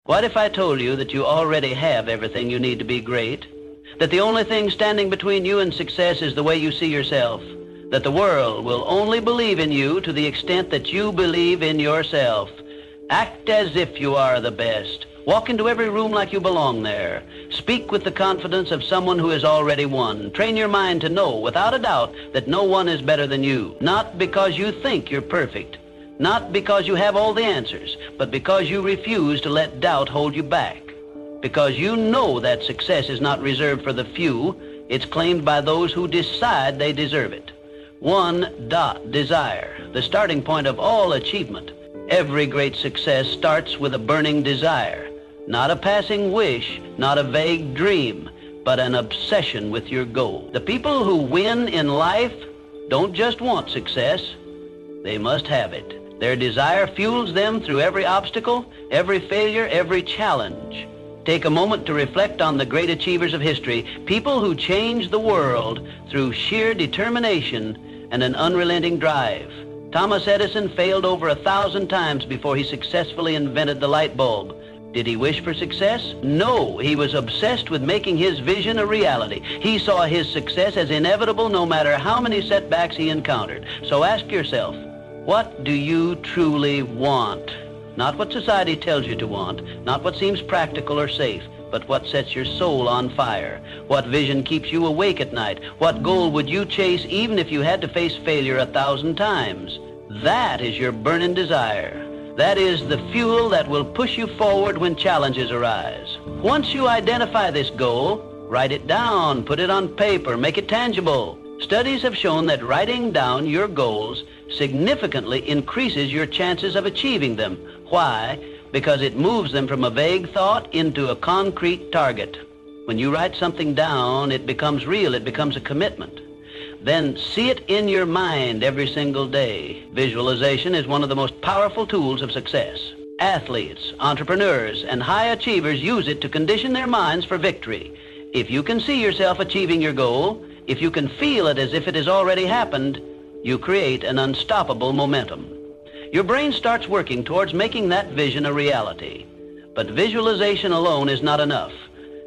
What if I told you that you already have everything you need to be great? That the only thing standing between you and success is the way you see yourself? That the world will only believe in you to the extent that you believe in yourself? Act as if you are the best. Walk into every room like you belong there. Speak with the confidence of someone who has already won. Train your mind to know, without a doubt, that no one is better than you. Not because you think you're perfect. Not because you have all the answers, but because you refuse to let doubt hold you back. Because you know that success is not reserved for the few, it's claimed by those who decide they deserve it. Desire, the starting point of all achievement. Every great success starts with a burning desire. Not a passing wish, not a vague dream, but an obsession with your goal. The people who win in life don't just want success, they must have it. Their desire fuels them through every obstacle, every failure, every challenge. Take a moment to reflect on the great achievers of history, people who changed the world through sheer determination and an unrelenting drive. Thomas Edison failed over 1,000 times before he successfully invented the light bulb. Did he wish for success? No, he was obsessed with making his vision a reality. He saw his success as inevitable no matter how many setbacks he encountered. So ask yourself, what do you truly want? Not what society tells you to want, not what seems practical or safe, but what sets your soul on fire. What vision keeps you awake at night? What goal would you chase even if you had to face failure 1,000 times? That is your burning desire. That is the fuel that will push you forward when challenges arise. Once you identify this goal, write it down, put it on paper, make it tangible. Studies have shown that writing down your goals significantly increases your chances of achieving them. Why? Because it moves them from a vague thought into a concrete target. When you write something down, it becomes real, it becomes a commitment. Then see it in your mind every single day. Visualization is one of the most powerful tools of success. Athletes, entrepreneurs, and high achievers use it to condition their minds for victory. If you can see yourself achieving your goal, if you can feel it as if it has already happened, you create an unstoppable momentum. Your brain starts working towards making that vision a reality. But visualization alone is not enough.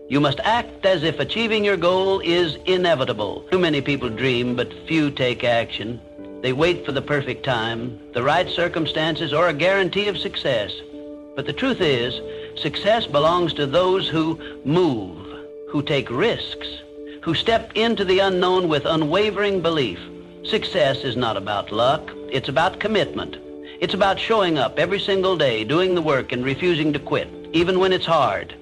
You must act as if achieving your goal is inevitable. Too many people dream, but few take action. They wait for the perfect time, the right circumstances, or a guarantee of success. But the truth is, success belongs to those who move, who take risks, who step into the unknown with unwavering belief. Success is not about luck, it's about commitment. It's about showing up every single day, doing the work and refusing to quit, even when it's hard,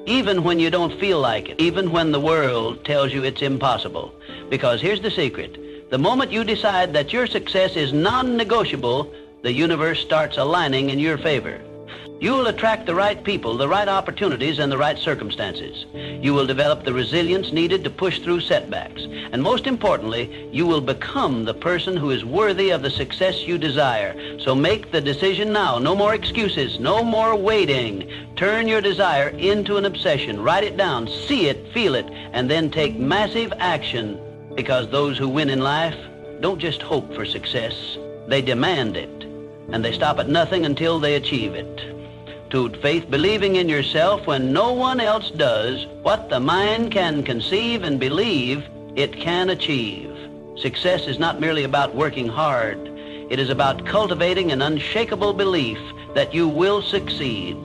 even when you don't feel like it, even when the world tells you it's impossible. Because here's the secret. The moment you decide that your success is non-negotiable, the universe starts aligning in your favor. You will attract the right people, the right opportunities, and the right circumstances. You will develop the resilience needed to push through setbacks. And most importantly, you will become the person who is worthy of the success you desire. So make the decision now. No more excuses, no more waiting. Turn your desire into an obsession. Write it down, see it, feel it, and then take massive action. Because those who win in life don't just hope for success, they demand it. And they stop at nothing until they achieve it. Faith, believing in yourself when no one else does. What the mind can conceive and believe, it can achieve. Success is not merely about working hard. It is about cultivating an unshakable belief that you will succeed.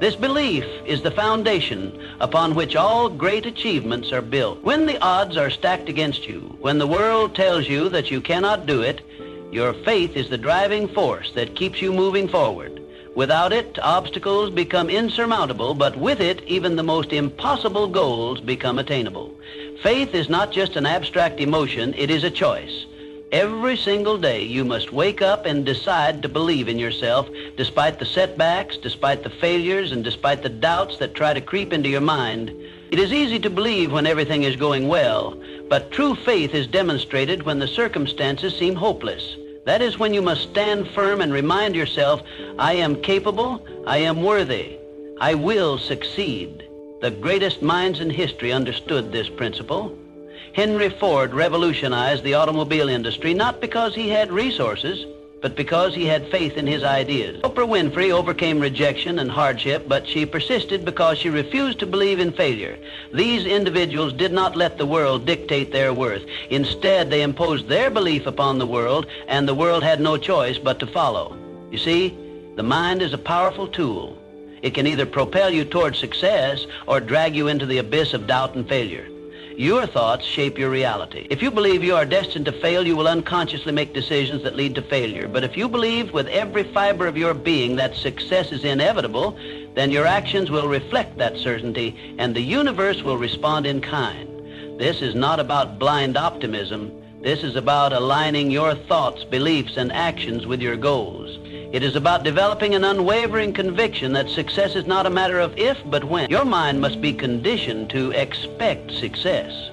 This belief is the foundation upon which all great achievements are built. When the odds are stacked against you, when the world tells you that you cannot do it, your faith is the driving force that keeps you moving forward. Without it, obstacles become insurmountable, but with it, even the most impossible goals become attainable. Faith is not just an abstract emotion, it is a choice. Every single day, you must wake up and decide to believe in yourself, despite the setbacks, despite the failures, and despite the doubts that try to creep into your mind. It is easy to believe when everything is going well, but true faith is demonstrated when the circumstances seem hopeless. That is when you must stand firm and remind yourself, I am capable, I am worthy, I will succeed. The greatest minds in history understood this principle. Henry Ford revolutionized the automobile industry not because he had resources, but because he had faith in his ideas. Oprah Winfrey overcame rejection and hardship, but she persisted because she refused to believe in failure. These individuals did not let the world dictate their worth. Instead, they imposed their belief upon the world, and the world had no choice but to follow. You see, the mind is a powerful tool. It can either propel you toward success or drag you into the abyss of doubt and failure. Your thoughts shape your reality. If you believe you are destined to fail, you will unconsciously make decisions that lead to failure. But if you believe with every fiber of your being that success is inevitable, then your actions will reflect that certainty, and the universe will respond in kind. This is not about blind optimism. This is about aligning your thoughts, beliefs, and actions with your goals. It is about developing an unwavering conviction that success is not a matter of if, but when. Your mind must be conditioned to expect success.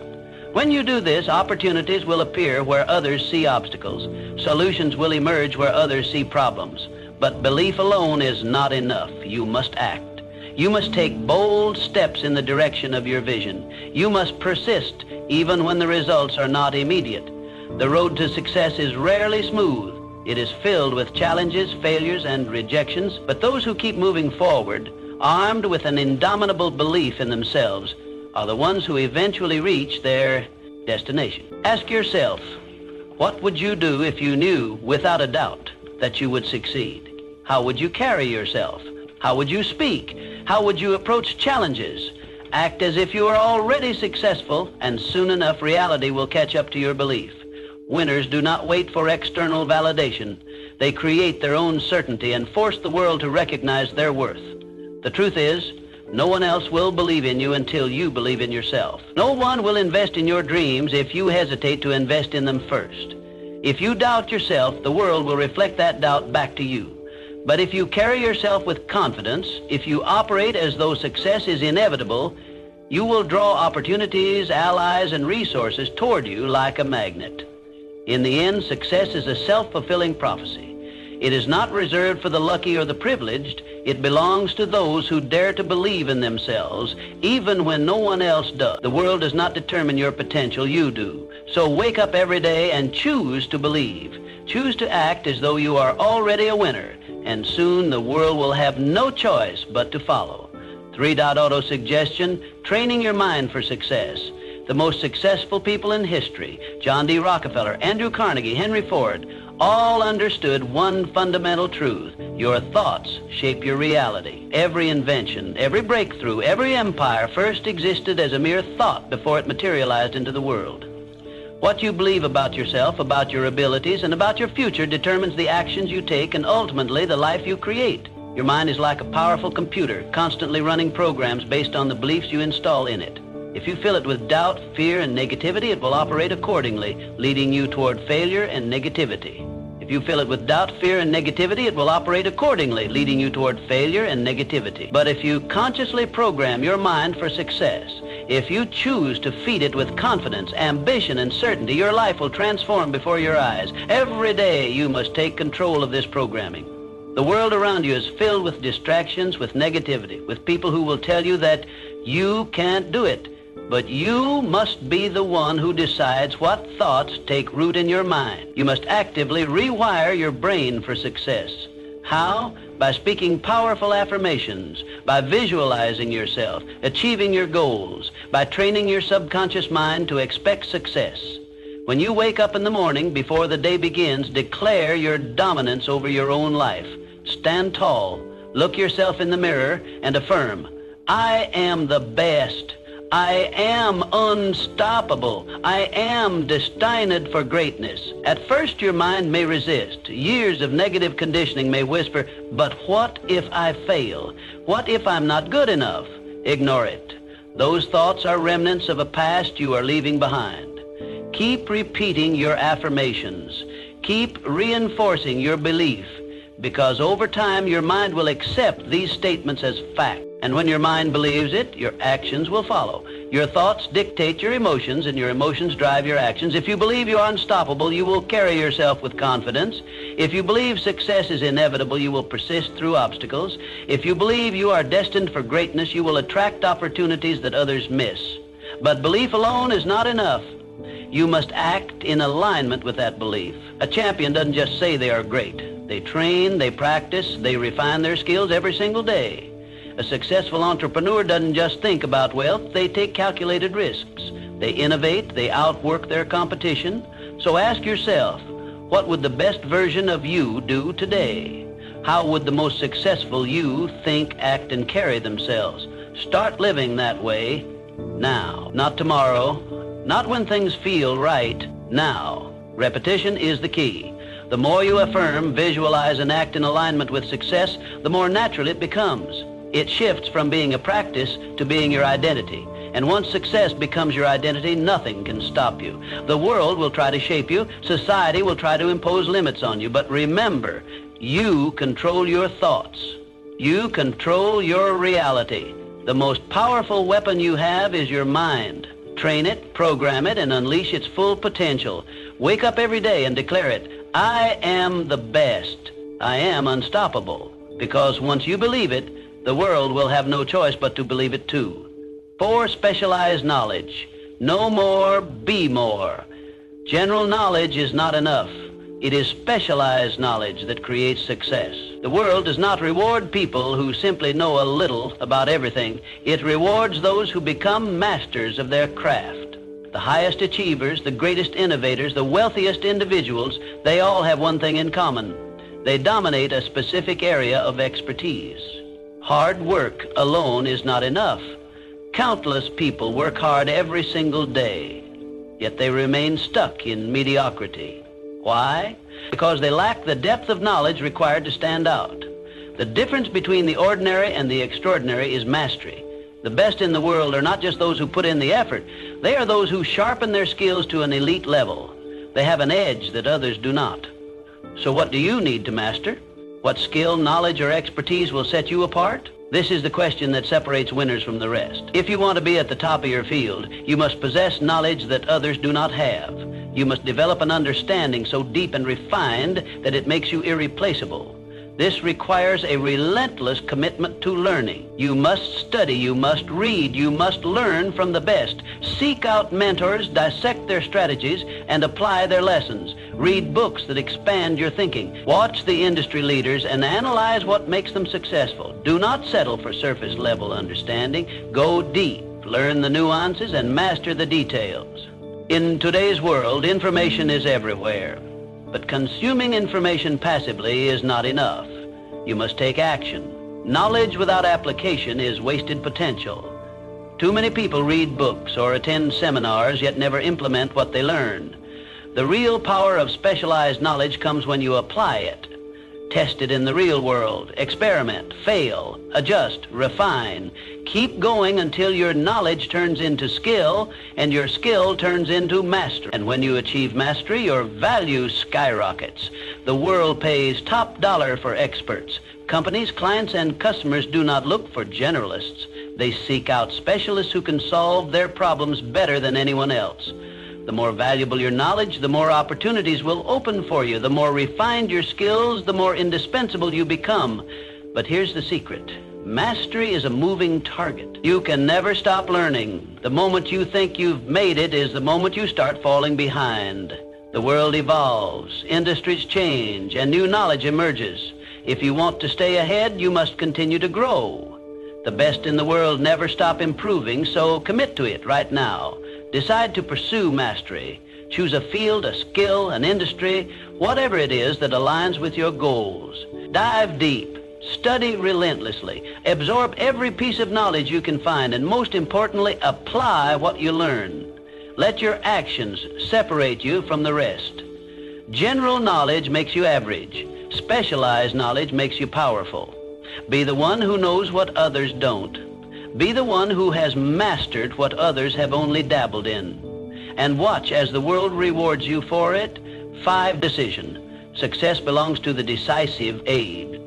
When you do this, opportunities will appear where others see obstacles. Solutions will emerge where others see problems. But belief alone is not enough. You must act. You must take bold steps in the direction of your vision. You must persist even when the results are not immediate. The road to success is rarely smooth. It is filled with challenges, failures, and rejections, but those who keep moving forward, armed with an indomitable belief in themselves, are the ones who eventually reach their destination. Ask yourself, what would you do if you knew, without a doubt, that you would succeed? How would you carry yourself? How would you speak? How would you approach challenges? Act as if you are already successful, and soon enough reality will catch up to your belief. Winners do not wait for external validation. They create their own certainty and force the world to recognize their worth. The truth is, no one else will believe in you until you believe in yourself. No one will invest in your dreams if you hesitate to invest in them first. If you doubt yourself, the world will reflect that doubt back to you. But if you carry yourself with confidence, if you operate as though success is inevitable, you will draw opportunities, allies, and resources toward you like a magnet. In the end, success is a self-fulfilling prophecy. It is not reserved for the lucky or the privileged. It belongs to those who dare to believe in themselves, even when no one else does. The world does not determine your potential, you do. So wake up every day and choose to believe. Choose to act as though you are already a winner, and soon the world will have no choice but to follow. 3-Dot Auto suggestion, training your mind for success. The most successful people in history, John D. Rockefeller, Andrew Carnegie, Henry Ford, all understood one fundamental truth. Your thoughts shape your reality. Every invention, every breakthrough, every empire first existed as a mere thought before it materialized into the world. What you believe about yourself, about your abilities, and about your future determines the actions you take and ultimately the life you create. Your mind is like a powerful computer, constantly running programs based on the beliefs you install in it. If you fill it with doubt, fear, and negativity, it will operate accordingly, leading you toward failure and negativity. If you fill it with doubt, fear, and negativity, it will operate accordingly, leading you toward failure and negativity. But if you consciously program your mind for success, if you choose to feed it with confidence, ambition, and certainty, your life will transform before your eyes. Every day you must take control of this programming. The world around you is filled with distractions, with negativity, with people who will tell you that you can't do it. But you must be the one who decides what thoughts take root in your mind. You must actively rewire your brain for success. How? By speaking powerful affirmations, by visualizing yourself, achieving your goals, by training your subconscious mind to expect success. When you wake up in the morning, before the day begins, declare your dominance over your own life. Stand tall, look yourself in the mirror, and affirm, I am the best. I am unstoppable. I am destined for greatness. At first, your mind may resist. Years of negative conditioning may whisper, but what if I fail? What if I'm not good enough? Ignore it. Those thoughts are remnants of a past you are leaving behind. Keep repeating your affirmations. Keep reinforcing your belief, because over time your mind will accept these statements as fact. And when your mind believes it, your actions will follow. Your thoughts dictate your emotions, and your emotions drive your actions. If you believe you are unstoppable, you will carry yourself with confidence. If you believe success is inevitable, you will persist through obstacles. If you believe you are destined for greatness, you will attract opportunities that others miss. But belief alone is not enough. You must act in alignment with that belief. A champion doesn't just say they are great. They train, they practice, they refine their skills every single day. A successful entrepreneur doesn't just think about wealth, they take calculated risks. They innovate, they outwork their competition. So ask yourself, what would the best version of you do today? How would the most successful you think, act, and carry themselves? Start living that way now. Not tomorrow, not when things feel right, now. Repetition is the key. The more you affirm, visualize, and act in alignment with success, the more natural it becomes. It shifts from being a practice to being your identity. And once success becomes your identity, nothing can stop you. The world will try to shape you. Society will try to impose limits on you. But remember, you control your thoughts. You control your reality. The most powerful weapon you have is your mind. Train it, program it, and unleash its full potential. Wake up every day and declare it. I am the best. I am unstoppable. Because once you believe it, the world will have no choice but to believe it too. 4, specialized knowledge. Know more, be more. General knowledge is not enough. It is specialized knowledge that creates success. The world does not reward people who simply know a little about everything. It rewards those who become masters of their craft. The highest achievers, the greatest innovators, the wealthiest individuals, they all have one thing in common. They dominate a specific area of expertise. Hard work alone is not enough. Countless people work hard every single day, yet they remain stuck in mediocrity. Why? Because they lack the depth of knowledge required to stand out. The difference between the ordinary and the extraordinary is mastery. The best in the world are not just those who put in the effort. They are those who sharpen their skills to an elite level. They have an edge that others do not. So what do you need to master? What skill, knowledge, or expertise will set you apart? This is the question that separates winners from the rest. If you want to be at the top of your field, you must possess knowledge that others do not have. You must develop an understanding so deep and refined that it makes you irreplaceable. This requires a relentless commitment to learning. You must study, you must read, you must learn from the best. Seek out mentors, dissect their strategies, and apply their lessons. Read books that expand your thinking. Watch the industry leaders and analyze what makes them successful. Do not settle for surface-level understanding. Go deep, learn the nuances, and master the details. In today's world, information is everywhere. But consuming information passively is not enough. You must take action. Knowledge without application is wasted potential. Too many people read books or attend seminars yet never implement what they learn. The real power of specialized knowledge comes when you apply it. Test it in the real world. Experiment, fail, adjust, refine. Keep going until your knowledge turns into skill and your skill turns into mastery. And when you achieve mastery, your value skyrockets. The world pays top dollar for experts. Companies, clients, and customers do not look for generalists. They seek out specialists who can solve their problems better than anyone else. The more valuable your knowledge, the more opportunities will open for you. The more refined your skills, the more indispensable you become. But here's the secret. Mastery is a moving target. You can never stop learning. The moment you think you've made it is the moment you start falling behind. The world evolves, industries change, and new knowledge emerges. If you want to stay ahead, you must continue to grow. The best in the world never stop improving, so commit to it right now. Decide to pursue mastery. Choose a field, a skill, an industry, whatever it is that aligns with your goals. Dive deep. Study relentlessly. Absorb every piece of knowledge you can find, and most importantly, apply what you learn. Let your actions separate you from the rest. General knowledge makes you average. Specialized knowledge makes you powerful. Be the one who knows what others don't. Be the one who has mastered what others have only dabbled in. And watch as the world rewards you for it. 5, decision. Success belongs to the decisive age.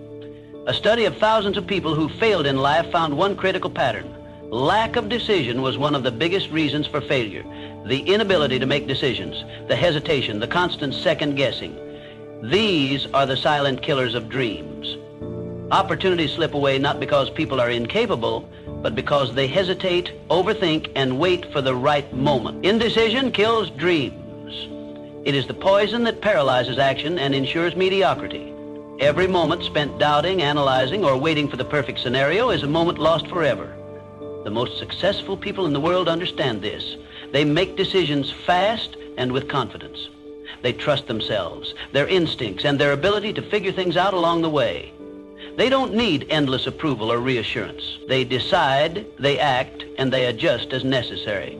A study of thousands of people who failed in life found one critical pattern. Lack of decision was one of the biggest reasons for failure. The inability to make decisions, the hesitation, the constant second guessing. These are the silent killers of dreams. Opportunities slip away not because people are incapable, but because they hesitate, overthink, and wait for the right moment. Indecision kills dreams. It is the poison that paralyzes action and ensures mediocrity. Every moment spent doubting, analyzing, or waiting for the perfect scenario is a moment lost forever. The most successful people in the world understand this. They make decisions fast and with confidence. They trust themselves, their instincts, and their ability to figure things out along the way. They don't need endless approval or reassurance. They decide, they act, and they adjust as necessary.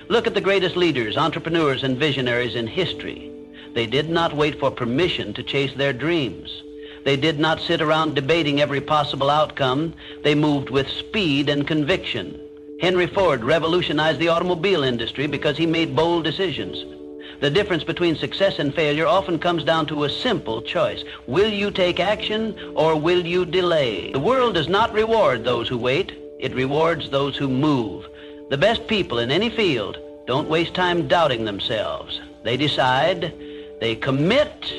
Look at the greatest leaders, entrepreneurs, and visionaries in history. They did not wait for permission to chase their dreams. They did not sit around debating every possible outcome. They moved with speed and conviction. Henry Ford revolutionized the automobile industry because he made bold decisions. The difference between success and failure often comes down to a simple choice. Will you take action or will you delay? The world does not reward those who wait. It rewards those who move. The best people in any field don't waste time doubting themselves. They decide, they commit,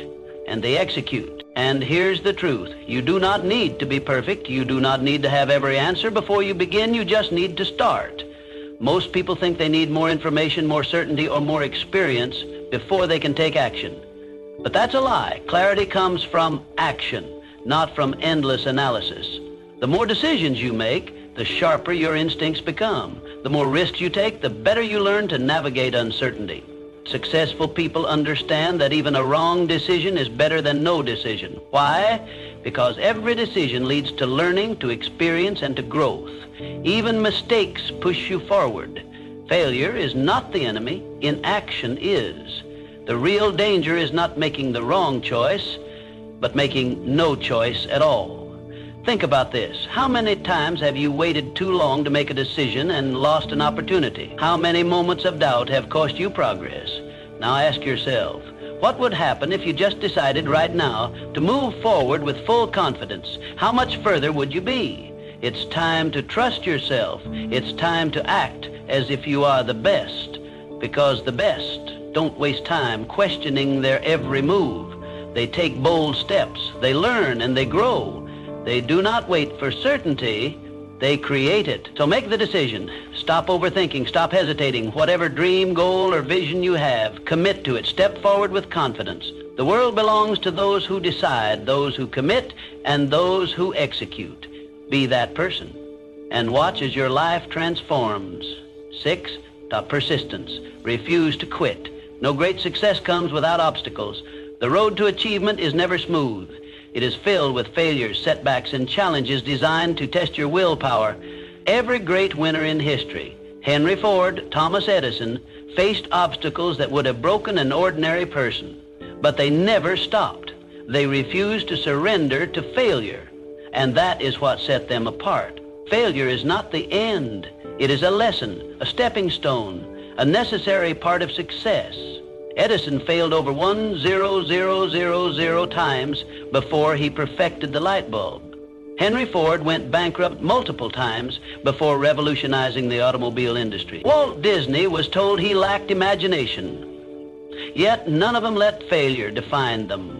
and they execute. And here's the truth. You do not need to be perfect. You do not need to have every answer before you begin. You just need to start. Most people think they need more information, more certainty, or more experience before they can take action. But that's a lie. Clarity comes from action, not from endless analysis. The more decisions you make, the sharper your instincts become. The more risks you take, the better you learn to navigate uncertainty. Successful people understand that even a wrong decision is better than no decision. Why? Because every decision leads to learning, to experience, and to growth. Even mistakes push you forward. Failure is not the enemy. Inaction is. The real danger is not making the wrong choice, but making no choice at all. Think about this. How many times have you waited too long to make a decision and lost an opportunity? How many moments of doubt have cost you progress? Now ask yourself, what would happen if you just decided right now to move forward with full confidence? How much further would you be? It's time to trust yourself. It's time to act as if you are the best, because the best don't waste time questioning their every move. They take bold steps. They learn and they grow. They do not wait for certainty, they create it. So make the decision. Stop overthinking, stop hesitating. Whatever dream, goal, or vision you have, commit to it. Step forward with confidence. The world belongs to those who decide, those who commit, and those who execute. Be that person, and watch as your life transforms. 6, persistence. Refuse to quit. No great success comes without obstacles. The road to achievement is never smooth. It is filled with failures, setbacks, and challenges designed to test your willpower. Every great winner in history, Henry Ford, Thomas Edison, faced obstacles that would have broken an ordinary person. But they never stopped. They refused to surrender to failure. And that is what set them apart. Failure is not the end. It is a lesson, a stepping stone, a necessary part of success. Edison failed over 1,000,000 times before he perfected the light bulb. Henry Ford went bankrupt multiple times before revolutionizing the automobile industry. Walt Disney was told he lacked imagination. Yet none of them let failure define them.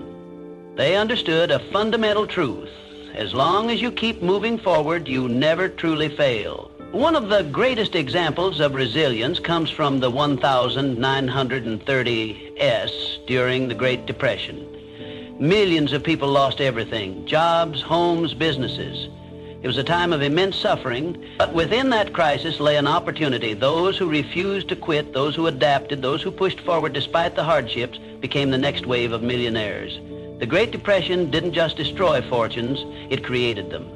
They understood a fundamental truth. As long as you keep moving forward, you never truly fail. One of the greatest examples of resilience comes from the 1930s during the Great Depression. Millions of people lost everything, jobs, homes, businesses. It was a time of immense suffering, but within that crisis lay an opportunity. Those who refused to quit, those who adapted, those who pushed forward despite the hardships became the next wave of millionaires. The Great Depression didn't just destroy fortunes, it created them.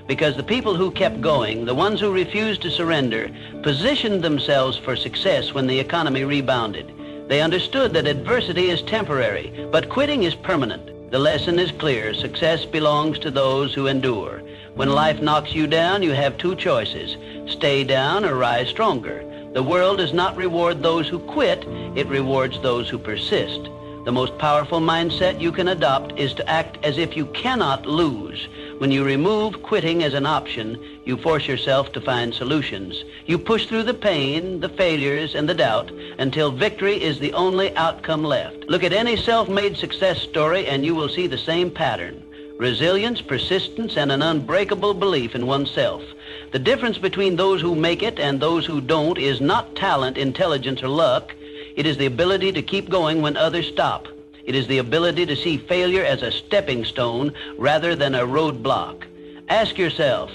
Because the people who kept going, the ones who refused to surrender, positioned themselves for success when the economy rebounded. They understood that adversity is temporary, but quitting is permanent. The lesson is clear. Success belongs to those who endure. When life knocks you down, you have two choices: stay down or rise stronger. The world does not reward those who quit, it rewards those who persist. The most powerful mindset you can adopt is to act as if you cannot lose. When you remove quitting as an option, you force yourself to find solutions. You push through the pain, the failures, and the doubt until victory is the only outcome left. Look at any self-made success story and you will see the same pattern: resilience, persistence, and an unbreakable belief in oneself. The difference between those who make it and those who don't is not talent, intelligence, or luck. It is the ability to keep going when others stop. It is the ability to see failure as a stepping stone rather than a roadblock. Ask yourself,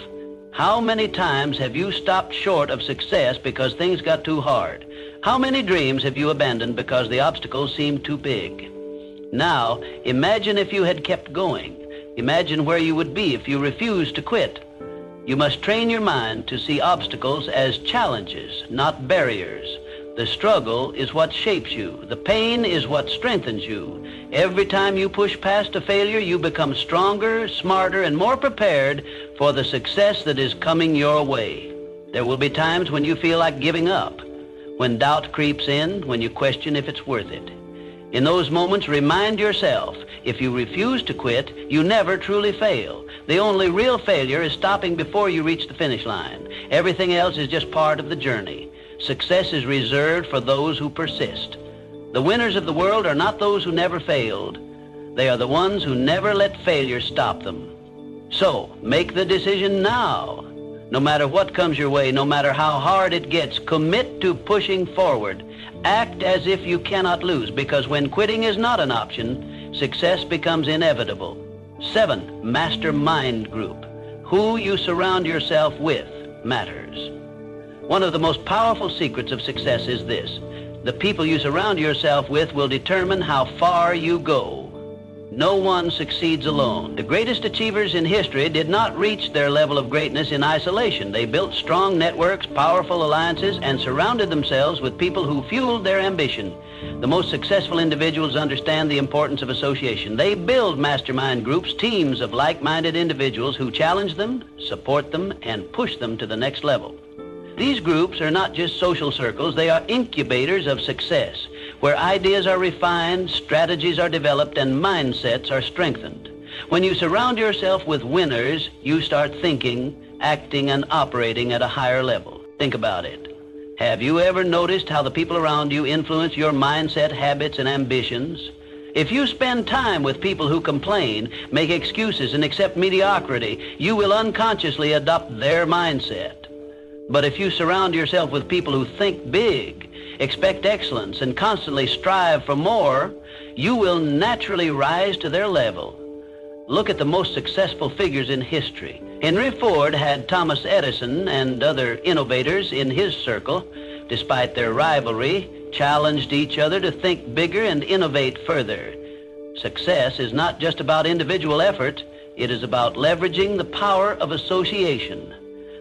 how many times have you stopped short of success because things got too hard? How many dreams have you abandoned because the obstacles seemed too big? Now, imagine if you had kept going. Imagine where you would be if you refused to quit. You must train your mind to see obstacles as challenges, not barriers. The struggle is what shapes you. The pain is what strengthens you. Every time you push past a failure, you become stronger, smarter, and more prepared for the success that is coming your way. There will be times when you feel like giving up, when doubt creeps in, when you question if it's worth it. In those moments, remind yourself, if you refuse to quit, you never truly fail. The only real failure is stopping before you reach the finish line. Everything else is just part of the journey. Success is reserved for those who persist. The winners of the world are not those who never failed. They are the ones who never let failure stop them. So, make the decision now. No matter what comes your way, no matter how hard it gets, commit to pushing forward. Act as if you cannot lose, because when quitting is not an option, success becomes inevitable. 7, mastermind group. Who you surround yourself with matters. One of the most powerful secrets of success is this: the people you surround yourself with will determine how far you go. No one succeeds alone. The greatest achievers in history did not reach their level of greatness in isolation. They built strong networks, powerful alliances, and surrounded themselves with people who fueled their ambition. The most successful individuals understand the importance of association. They build mastermind groups, teams of like-minded individuals who challenge them, support them, and push them to the next level. These groups are not just social circles, they are incubators of success, where ideas are refined, strategies are developed, and mindsets are strengthened. When you surround yourself with winners, you start thinking, acting, and operating at a higher level. Think about it. Have you ever noticed how the people around you influence your mindset, habits, and ambitions? If you spend time with people who complain, make excuses, and accept mediocrity, you will unconsciously adopt their mindset. But if you surround yourself with people who think big, expect excellence, and constantly strive for more, you will naturally rise to their level. Look at the most successful figures in history. Henry Ford had Thomas Edison and other innovators in his circle. Despite their rivalry, challenged each other to think bigger and innovate further. Success is not just about individual effort, it is about leveraging the power of association.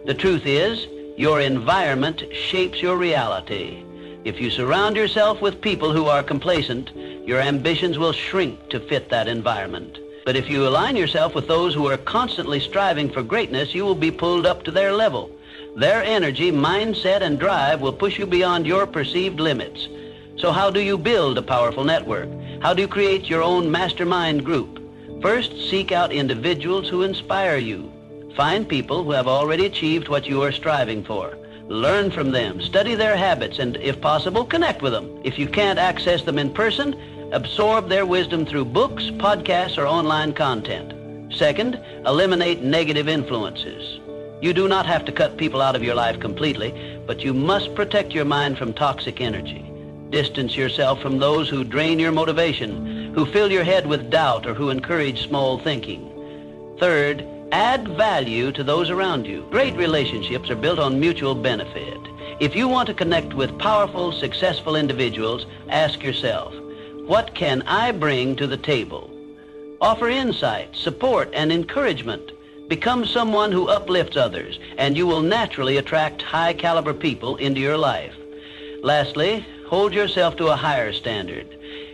The truth is, your environment shapes your reality. If you surround yourself with people who are complacent, your ambitions will shrink to fit that environment. But if you align yourself with those who are constantly striving for greatness, you will be pulled up to their level. Their energy, mindset, and drive will push you beyond your perceived limits. So how do you build a powerful network? How do you create your own mastermind group? First, seek out individuals who inspire you. Find people who have already achieved what you are striving for. Learn from them, study their habits, and if possible, connect with them. If you can't access them in person, absorb their wisdom through books, podcasts, or online content. Second, eliminate negative influences. You do not have to cut people out of your life completely, but you must protect your mind from toxic energy. Distance yourself from those who drain your motivation, who fill your head with doubt, or who encourage small thinking. Third, add value to those around you. Great relationships are built on mutual benefit. If you want to connect with powerful, successful individuals, ask yourself, what can I bring to the table? Offer insight, support, and encouragement. Become someone who uplifts others, and you will naturally attract high-caliber people into your life. Lastly, hold yourself to a higher standard.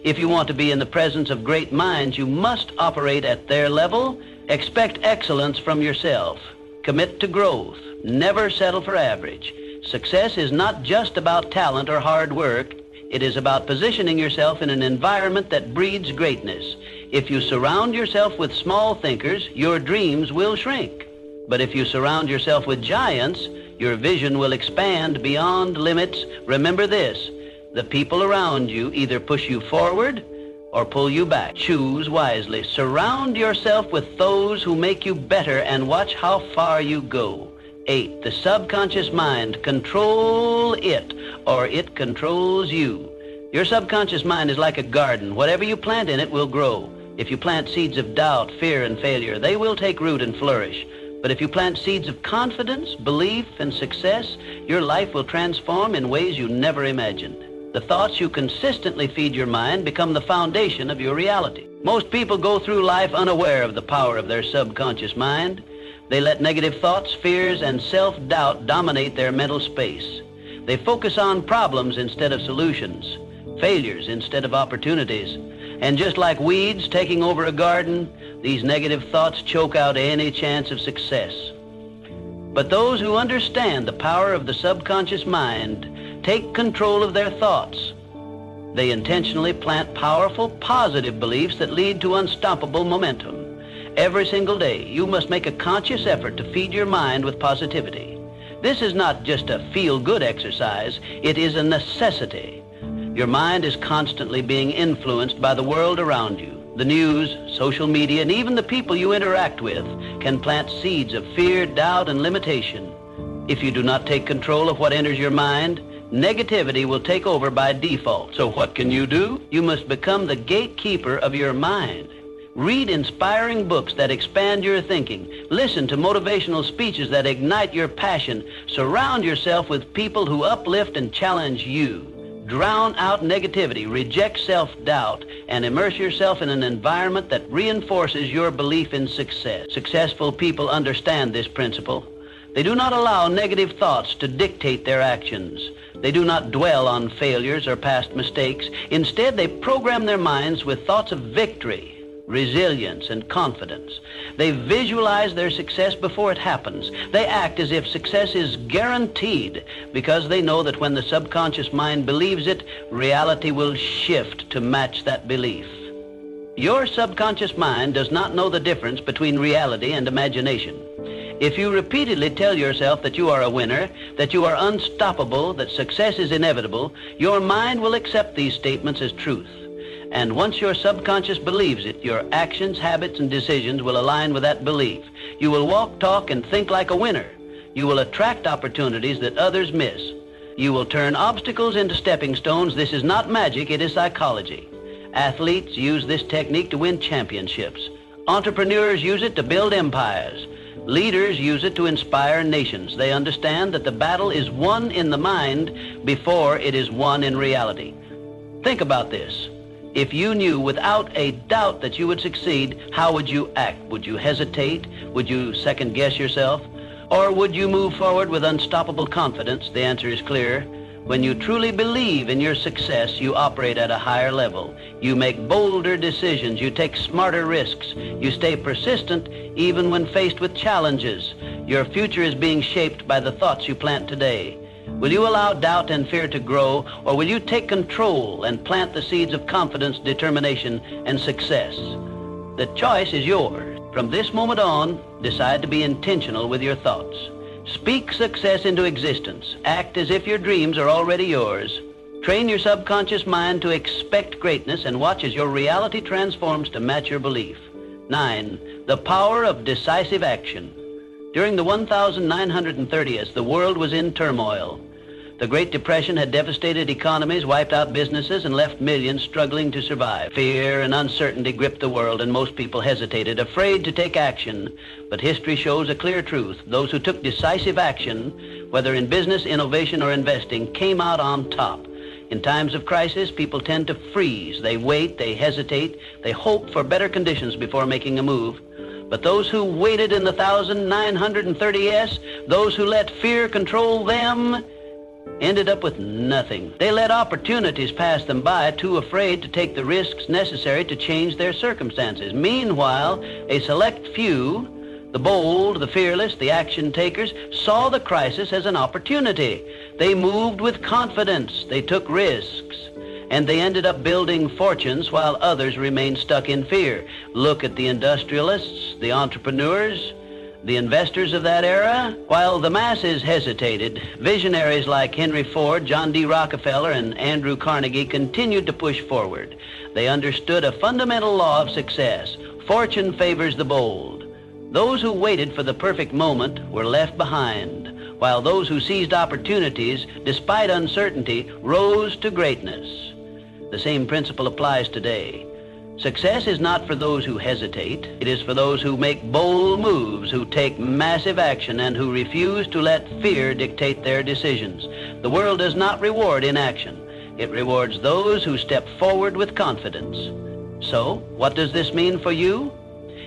If you want to be in the presence of great minds, you must operate at their level. Expect excellence from yourself. Commit to growth. Never settle for average. Success is not just about talent or hard work. It is about positioning yourself in an environment that breeds greatness. If you surround yourself with small thinkers, your dreams will shrink. But if you surround yourself with giants, your vision will expand beyond limits. Remember this, the people around you either push you forward or pull you back. Choose wisely. Surround yourself with those who make you better and watch how far you go. 8, the subconscious mind. Control it, or it controls you. Your subconscious mind is like a garden. Whatever you plant in it will grow. If you plant seeds of doubt, fear, and failure, they will take root and flourish. But if you plant seeds of confidence, belief, and success, your life will transform in ways you never imagined. The thoughts you consistently feed your mind become the foundation of your reality. Most people go through life unaware of the power of their subconscious mind. They let negative thoughts, fears, and self-doubt dominate their mental space. They focus on problems instead of solutions, failures instead of opportunities. And just like weeds taking over a garden, these negative thoughts choke out any chance of success. But those who understand the power of the subconscious mind take control of their thoughts. They intentionally plant powerful, positive beliefs that lead to unstoppable momentum. Every single day, you must make a conscious effort to feed your mind with positivity. This is not just a feel-good exercise, it is a necessity. Your mind is constantly being influenced by the world around you. The news, social media, and even the people you interact with can plant seeds of fear, doubt, and limitation. If you do not take control of what enters your mind, negativity will take over by default. So what can you do? You must become the gatekeeper of your mind. Read inspiring books that expand your thinking. Listen to motivational speeches that ignite your passion. Surround yourself with people who uplift and challenge you. Drown out negativity, reject self-doubt, and immerse yourself in an environment that reinforces your belief in success. Successful people understand this principle. They do not allow negative thoughts to dictate their actions. They do not dwell on failures or past mistakes. Instead, they program their minds with thoughts of victory, resilience, and confidence. They visualize their success before it happens. They act as if success is guaranteed because they know that when the subconscious mind believes it, reality will shift to match that belief. Your subconscious mind does not know the difference between reality and imagination. If you repeatedly tell yourself that you are a winner, that you are unstoppable, that success is inevitable, your mind will accept these statements as truth. And once your subconscious believes it, your actions, habits, and decisions will align with that belief. You will walk, talk, and think like a winner. You will attract opportunities that others miss. You will turn obstacles into stepping stones. This is not magic, it is psychology. Athletes use this technique to win championships. Entrepreneurs use it to build empires. Leaders use it to inspire nations. They understand that the battle is won in the mind before it is won in reality. Think about this. If you knew without a doubt that you would succeed, how would you act? Would you hesitate? Would you second guess yourself? Or would you move forward with unstoppable confidence? The answer is clear. When you truly believe in your success, you operate at a higher level. You make bolder decisions. You take smarter risks. You stay persistent even when faced with challenges. Your future is being shaped by the thoughts you plant today. Will you allow doubt and fear to grow, or will you take control and plant the seeds of confidence, determination, and success? The choice is yours. From this moment on, decide to be intentional with your thoughts. Speak success into existence. Act as if your dreams are already yours. Train your subconscious mind to expect greatness and watch as your reality transforms to match your belief. 9. The power of decisive action. During the 1930s, the world was in turmoil. The Great Depression had devastated economies, wiped out businesses, and left millions struggling to survive. Fear and uncertainty gripped the world, and most people hesitated, afraid to take action. But history shows a clear truth. Those who took decisive action, whether in business, innovation, or investing, came out on top. In times of crisis, people tend to freeze. They wait, they hesitate, they hope for better conditions before making a move. But those who waited in the 1930s, those who let fear control them, ended up with nothing. They let opportunities pass them by, too afraid to take the risks necessary to change their circumstances. Meanwhile, a select few, the bold, the fearless, the action takers, saw the crisis as an opportunity. They moved with confidence. They took risks. And they ended up building fortunes while others remained stuck in fear. Look at the industrialists, the entrepreneurs, the investors of that era. While the masses hesitated, visionaries like Henry Ford, John D. Rockefeller, and Andrew Carnegie continued to push forward. They understood a fundamental law of success. Fortune favors the bold. Those who waited for the perfect moment were left behind, while those who seized opportunities, despite uncertainty, rose to greatness. The same principle applies today. Success is not for those who hesitate. It is for those who make bold moves, who take massive action, and who refuse to let fear dictate their decisions. The world does not reward inaction. It rewards those who step forward with confidence. So, what does this mean for you?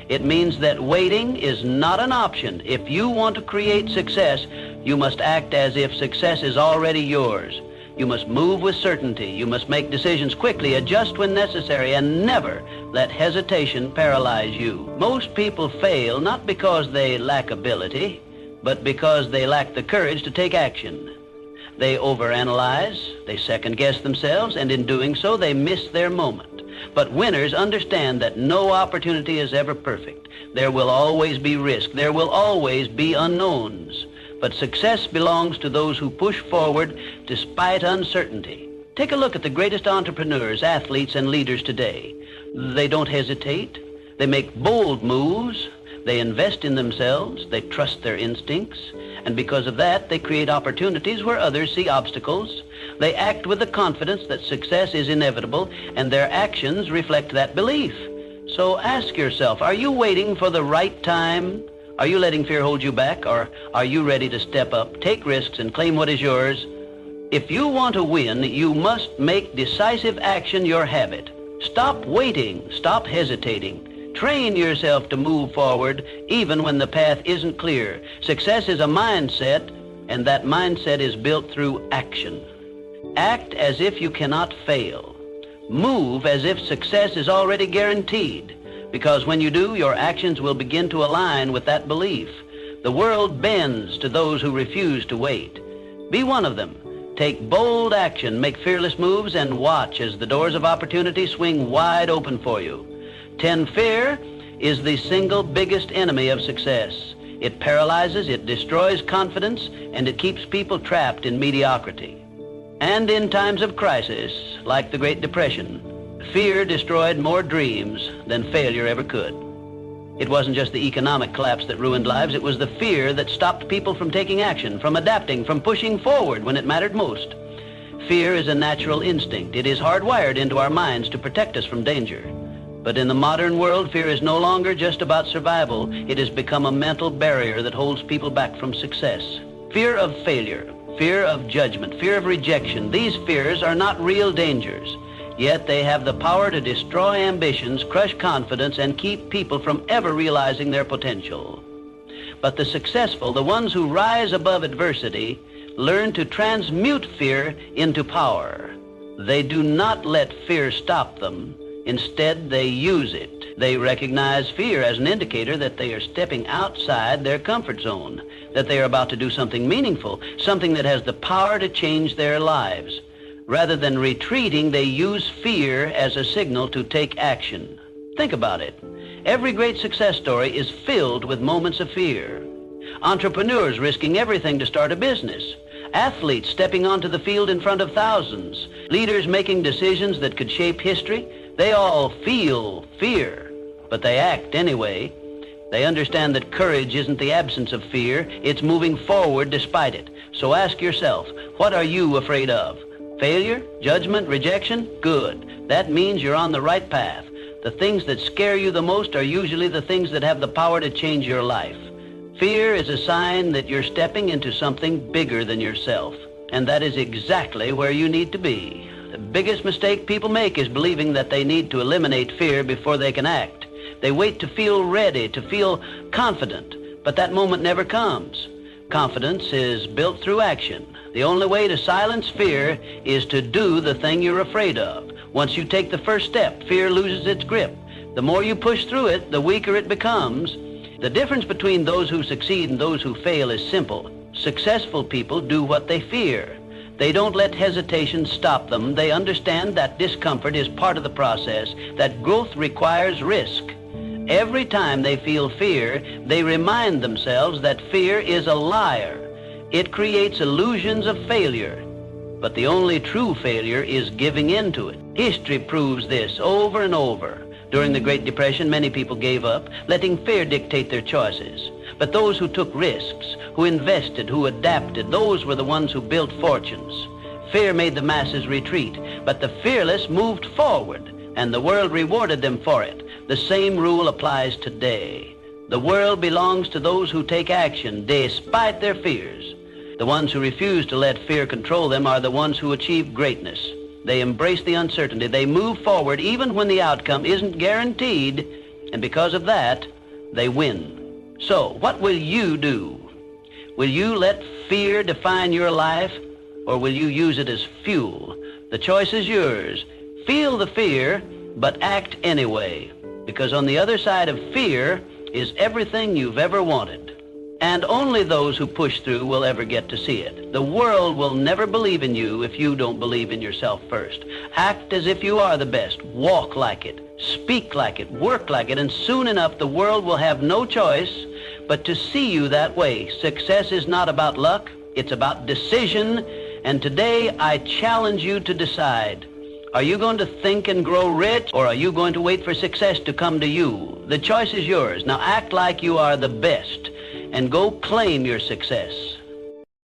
It means that waiting is not an option. If you want to create success, you must act as if success is already yours. You must move with certainty. You must make decisions quickly, adjust when necessary, and never let hesitation paralyze you. Most people fail not because they lack ability, but because they lack the courage to take action. They overanalyze, they second-guess themselves, and in doing so, they miss their moment. But winners understand that no opportunity is ever perfect. There will always be risk. There will always be unknowns. But success belongs to those who push forward despite uncertainty. Take a look at the greatest entrepreneurs, athletes, and leaders today. They don't hesitate. They make bold moves. They invest in themselves. They trust their instincts. And because of that, they create opportunities where others see obstacles. They act with the confidence that success is inevitable, and their actions reflect that belief. So ask yourself, are you waiting for the right time? Are you letting fear hold you back, or are you ready to step up, take risks, and claim what is yours? If you want to win, you must make decisive action your habit. Stop waiting. Stop hesitating. Train yourself to move forward even when the path isn't clear. Success is a mindset, and that mindset is built through action. Act as if you cannot fail. Move as if success is already guaranteed. Because when you do, your actions will begin to align with that belief. The world bends to those who refuse to wait. Be one of them. Take bold action, make fearless moves, and watch as the doors of opportunity swing wide open for you. Fear is the single biggest enemy of success. It paralyzes, it destroys confidence, and it keeps people trapped in mediocrity. And in times of crisis, like the Great Depression, fear destroyed more dreams than failure ever could. It wasn't just the economic collapse that ruined lives, it was the fear that stopped people from taking action, from adapting, from pushing forward when it mattered most. Fear is a natural instinct. It is hardwired into our minds to protect us from danger. But in the modern world, fear is no longer just about survival. It has become a mental barrier that holds people back from success. Fear of failure, fear of judgment, fear of rejection. These fears are not real dangers. Yet they have the power to destroy ambitions, crush confidence, and keep people from ever realizing their potential. But the successful, the ones who rise above adversity, learn to transmute fear into power. They do not let fear stop them. Instead, they use it. They recognize fear as an indicator that they are stepping outside their comfort zone, that they are about to do something meaningful, something that has the power to change their lives. Rather than retreating, they use fear as a signal to take action. Think about it. Every great success story is filled with moments of fear. Entrepreneurs risking everything to start a business. Athletes stepping onto the field in front of thousands. Leaders making decisions that could shape history. They all feel fear, but they act anyway. They understand that courage isn't the absence of fear. It's moving forward despite it. So ask yourself, what are you afraid of? Failure, judgment, rejection? Good. That means you're on the right path. The things that scare you the most are usually the things that have the power to change your life. Fear is a sign that you're stepping into something bigger than yourself. And that is exactly where you need to be. The biggest mistake people make is believing that they need to eliminate fear before they can act. They wait to feel ready, to feel confident, but that moment never comes. Confidence is built through action. The only way to silence fear is to do the thing you're afraid of. Once you take the first step, fear loses its grip. The more you push through it, the weaker it becomes. The difference between those who succeed and those who fail is simple. Successful people do what they fear. They don't let hesitation stop them. They understand that discomfort is part of the process, that growth requires risk. Every time they feel fear, they remind themselves that fear is a liar. It creates illusions of failure. But the only true failure is giving in to it. History proves this over and over. During the Great Depression, many people gave up, letting fear dictate their choices. But those who took risks, who invested, who adapted, those were the ones who built fortunes. Fear made the masses retreat, but the fearless moved forward, and the world rewarded them for it. The same rule applies today. The world belongs to those who take action despite their fears. The ones who refuse to let fear control them are the ones who achieve greatness. They embrace the uncertainty. They move forward even when the outcome isn't guaranteed, and because of that, they win. So, what will you do? Will you let fear define your life, or will you use it as fuel? The choice is yours. Feel the fear, but act anyway, because on the other side of fear is everything you've ever wanted. And only those who push through will ever get to see it. The world will never believe in you if you don't believe in yourself first. Act as if you are the best. Walk like it. Speak like it. Work like it. And soon enough, the world will have no choice but to see you that way. Success is not about luck. It's about decision. And today, I challenge you to decide. Are you going to think and grow rich, or are you going to wait for success to come to you? The choice is yours. Now act like you are the best, and go claim your success.